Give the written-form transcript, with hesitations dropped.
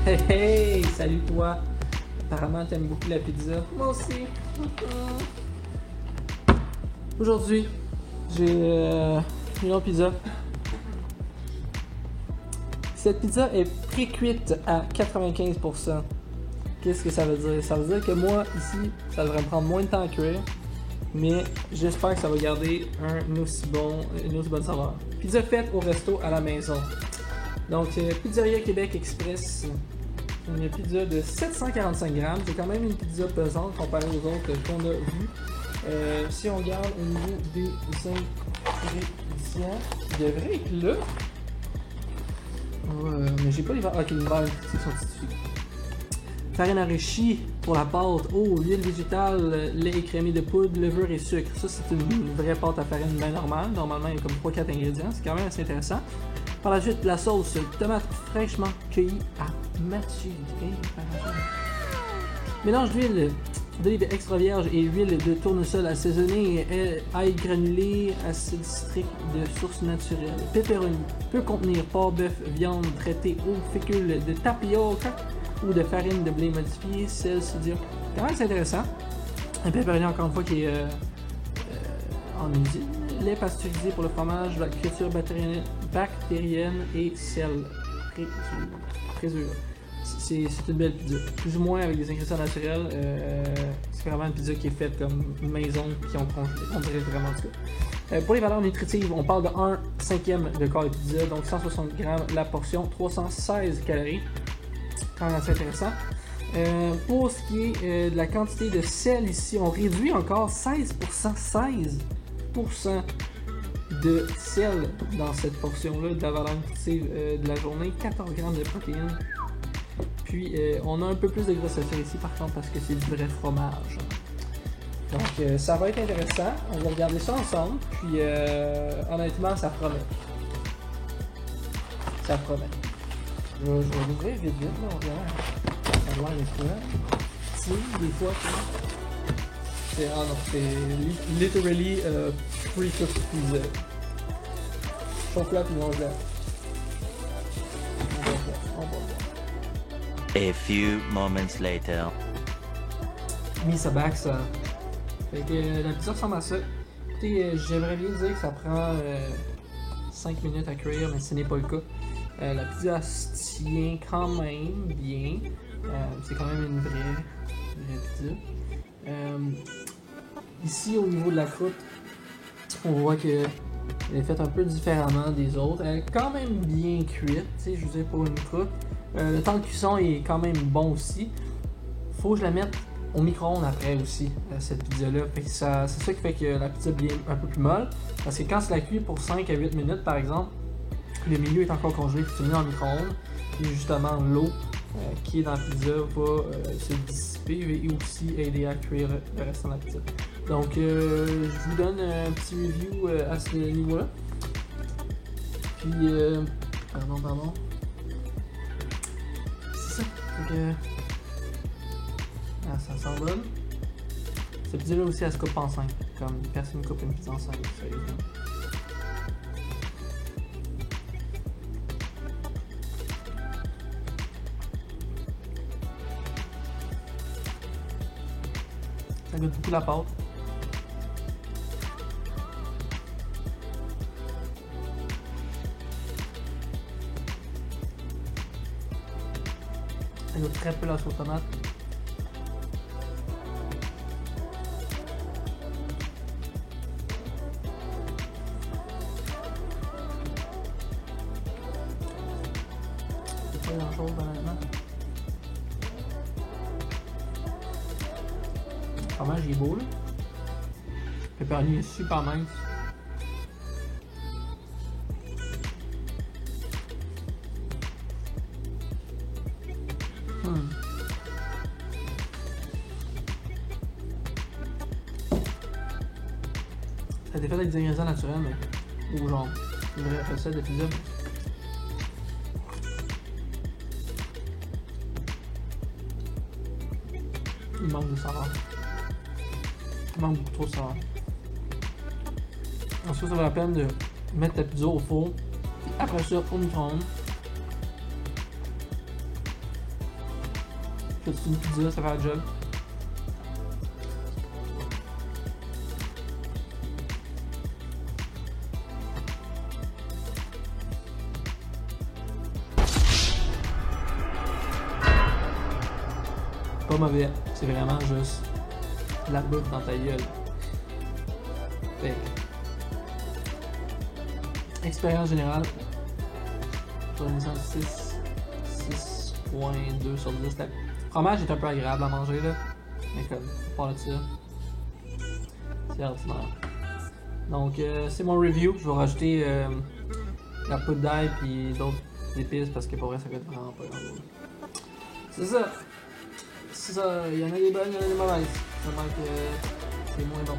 Hey hey, salut toi. Apparemment t'aimes beaucoup la pizza. Moi aussi. Aujourd'hui, j'ai une autre pizza. Cette pizza est pré-cuite à 95%. Qu'est-ce que ça veut dire? Ça veut dire que moi, ici, ça devrait me prendre moins de temps à cuire. Mais j'espère que ça va garder une aussi bonne saveur. Pizza faite au resto à la maison. Donc, Pizzeria Québec Express. Une pizza de 745 grammes. C'est quand même une pizza pesante comparée aux autres qu'on a vues. Si on regarde au niveau des ingrédients, il devrait être là. Mais j'ai pas les valeurs. Ok, les valeurs sont ici. Farine enrichie pour la pâte, huile végétale, lait écrémé de poudre, levure et sucre. Ça, c'est une vraie pâte à farine bien normale. Normalement, il y a comme 3-4 ingrédients. C'est quand même assez intéressant. Par la suite, la sauce, tomate fraîchement cueillie à maturité. Mélange d'olive extra vierge et huile de tournesol assaisonnée, ail granulé, acide citrique de source naturelle. Pepperoni peut contenir porc, bœuf, viande traitée au fécule de tapioca ou de farine de blé modifiée, sel, sodium. Quand même, c'est intéressant. Un pepperoni, encore une fois, qui est en usine. Lait pasteurisé pour le fromage, la culture bactérienne et sel. Présure. C'est une belle pizza. Plus ou moins avec des ingrédients naturels. C'est vraiment une pizza qui est faite comme une maison qui ont congelé. On dirait vraiment ça. Pour les valeurs nutritives, on parle de 1/5 de corps de pizza, donc 160 grammes la portion, 316 calories. Quand même assez intéressant. Pour ce qui est de la quantité de sel ici, on réduit encore 16%. 16% de sel dans cette portion-là de la valeur nutritive de la journée. 14 grammes de protéines. Puis on a un peu plus de grossophile ici par contre parce que c'est du vrai fromage. Donc ça va être intéressant. On va regarder ça ensemble. Puis honnêtement, ça promet. Ça promet. Je vais l'ouvrir vite, là, on verra. Ça doit aller quoi. Si, des fois, c'est literally pre-cooked pizza. Chocolat puis mange-la. On va voir. A few moments later. Mise à bac, ça. Fait que la pizza ressemble à ça. Écoutez, j'aimerais bien dire que ça prend 5 minutes à cuire, mais ce n'est pas le cas. La pizza se tient quand même bien. C'est quand même une vraie pizza. Ici, au niveau de la croûte, on voit qu'elle est faite un peu différemment des autres. Elle est quand même bien cuite, je veux dire, pour une croûte. Le temps de cuisson est quand même bon aussi. Faut que je la mette au micro-ondes après aussi, cette pizza-là. C'est ça qui fait que la pizza devient un peu plus molle. Parce que quand c'est la cuit pour 5 à 8 minutes, par exemple, le milieu est encore congelé, puis tu le mets dans le micro-ondes. Et justement, l'eau qui est dans la pizza va se dissiper et aussi aider à cuire le restant de la pizza. Donc, je vous donne un petit review à ce niveau-là. Puis, pardon. C'est ça. Donc, ça s'envole. Cette pizza-là aussi, elle se coupe en 5. Comme personne ne coupe une pizza en 5, sérieusement. Ça goûte beaucoup la pâte. Ça goûte très peu la sauce tomate. C'est pas grand chose honnêtement. Le fromage il est beau là. Le pepperoni est super mince. Ça a été fait avec des ingrédients naturels, mais ou genre une vraie recette de pizza. Il manque de saveur. Il manque beaucoup trop de saveur. Ensuite, ça vaut la peine de mettre ta pizza au four. Puis après ça, au micro-ondes. Juste une pizza, ça fait le job. Pas mauvais, c'est vraiment juste la bouffe dans ta gueule. Fait que, expérience générale, sur une 6.2 sur 10. Le fromage est un peu agréable à manger là, mais comme, à part de ça, c'est ordinaire. Donc c'est mon review, je vais rajouter la poudre d'ail puis d'autres épices parce que pour vrai ça coûte vraiment pas grand chose. C'est ça! C'est ça, il y en a des bonnes, il y en a des mauvaises. Seulement que c'est moins bon.